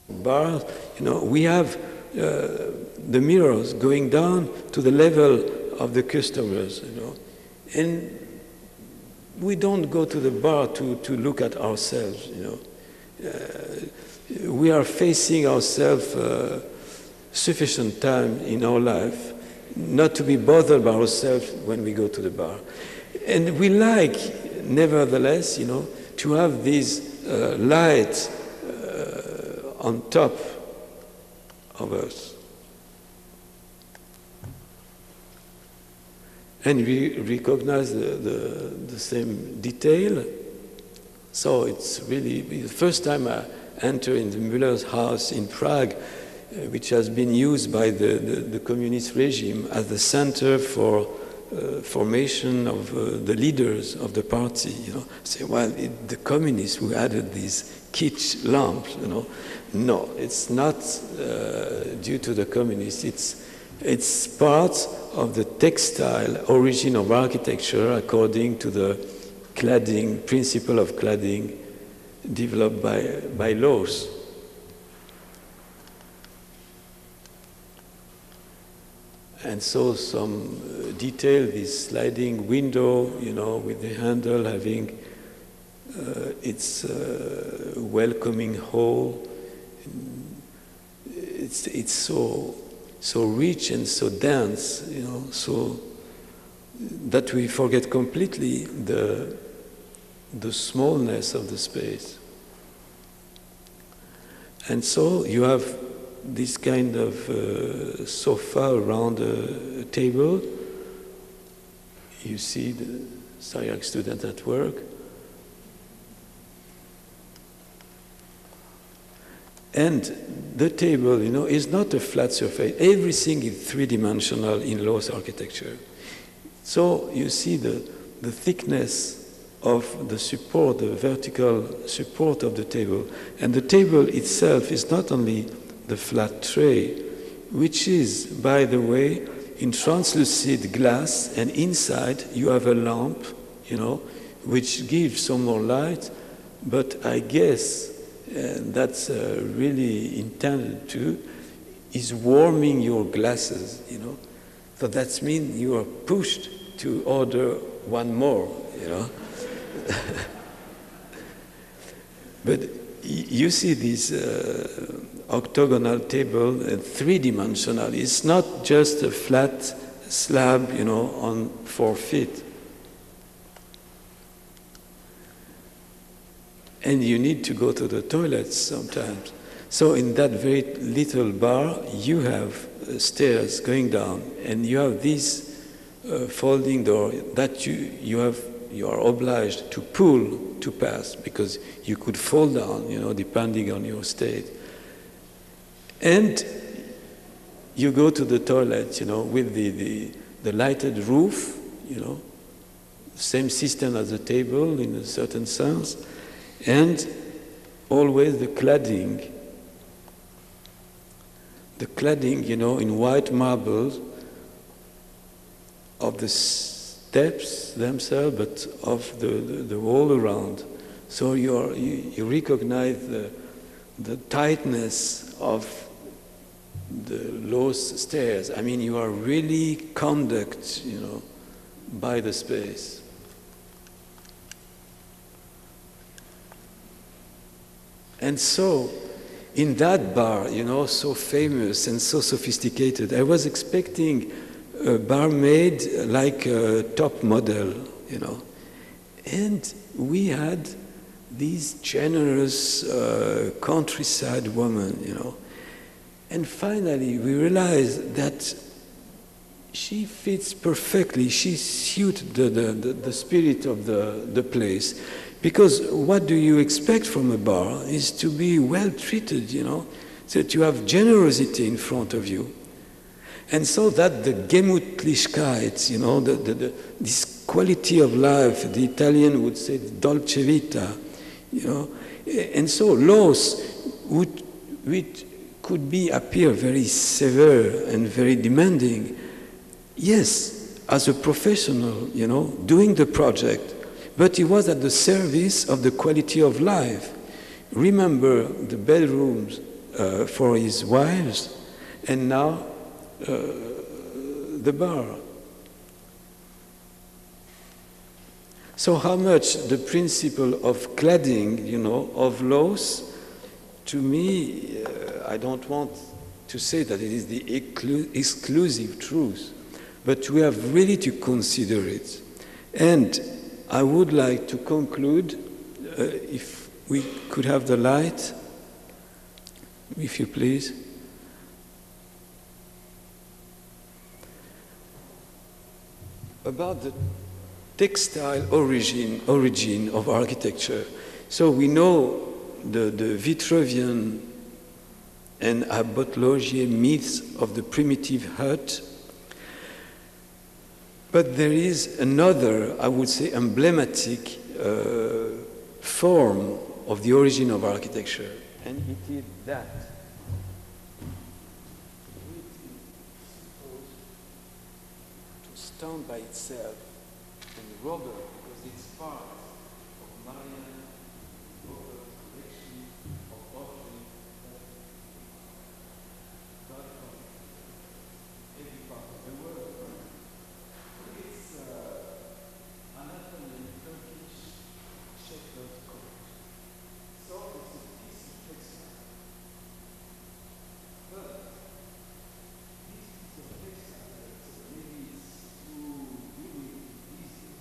bar, we have the mirrors going down to the level of the customers, and we don't go to the bar to look at ourselves, we are facing ourselves sufficient time in our life not to be bothered by ourselves when we go to the bar. And we like, nevertheless, to have these lights on top of us. And we recognize the same detail. So it's really the first time I enter in the Müller's house in Prague, which has been used by the communist regime as the center for formation of the leaders of the party. Say, well, the communists who added these kitsch lamps. No, it's not due to the communists. It's part of the textile origin of architecture according to the cladding, principle of cladding developed by Loos. And so some detail, this sliding window, with the handle having its welcoming hole. It's so rich and so dense, so that we forget completely the smallness of the space. And so you have this kind of sofa around a table. You see the SCI-Arc student at work. And the table, is not a flat surface. Everything is three-dimensional in Loos architecture. So you see the thickness of the support, the vertical support of the table. And the table itself is not only the flat tray, which is, by the way, in translucid glass, and inside you have a lamp, which gives some more light, but I guess that's really intended to, is warming your glasses, So that means you are pushed to order one more, But you see this octagonal table, three-dimensional. It's not just a flat slab, on 4 feet. And you need to go to the toilets sometimes. So in that very little bar, you have stairs going down, and you have this folding door that you are obliged to pull to pass, because you could fall down, depending on your state. And you go to the toilet, with the lighted roof, same system as the table in a certain sense, and always the cladding. The cladding, in white marble of the steps themselves, but of the wall around. So you recognize the tightness of the Loos stairs. I mean, you are really conducted, by the space. And so, in that bar, so famous and so sophisticated, I was expecting a barmaid like a top model, And we had this generous countryside woman, And finally, we realized that she fits perfectly. She suits the spirit of the place. Because what do you expect from a bar is to be well treated, so that you have generosity in front of you. And so that the Gemütlichkeit, this quality of life, the Italian would say dolce vita, And so Loos which could appear very severe and very demanding. Yes, as a professional, doing the project, but he was at the service of the quality of life. Remember the bedrooms for his wives, and now the bar. So how much the principle of cladding, you know, of Loos, to me, I don't want to say that it is the exclusive truth, but we have really to consider it. And I would like to conclude, if we could have the light, if you please. About the textile origin of architecture. So we know the Vitruvian and Abbot-Logier myths of the primitive hut, but there is another, I would say, emblematic form of the origin of architecture, and it is that. To stand by itself and rubber, because it's part of Marian rubber collection of objects that come from every part of the world. It's anatomy and Turkish shepherd coat. So it's a piece of textile. But this piece of textile, maybe it's too really easy.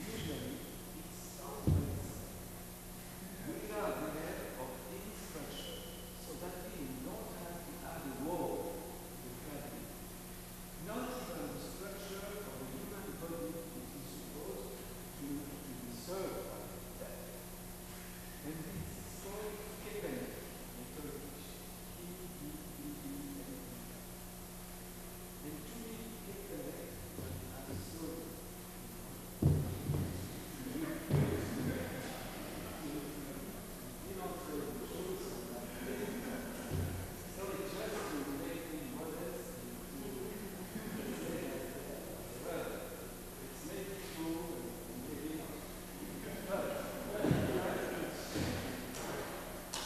Usually it's found by itself without the help of any structure. So that means you don't have to add a wall to the cladding. Not even the structure of the human body which is supposed to be served by that. And this is called kepenek in Turkish. K-E-P-E-N-E-K. And to me, kepenek has a story.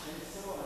And so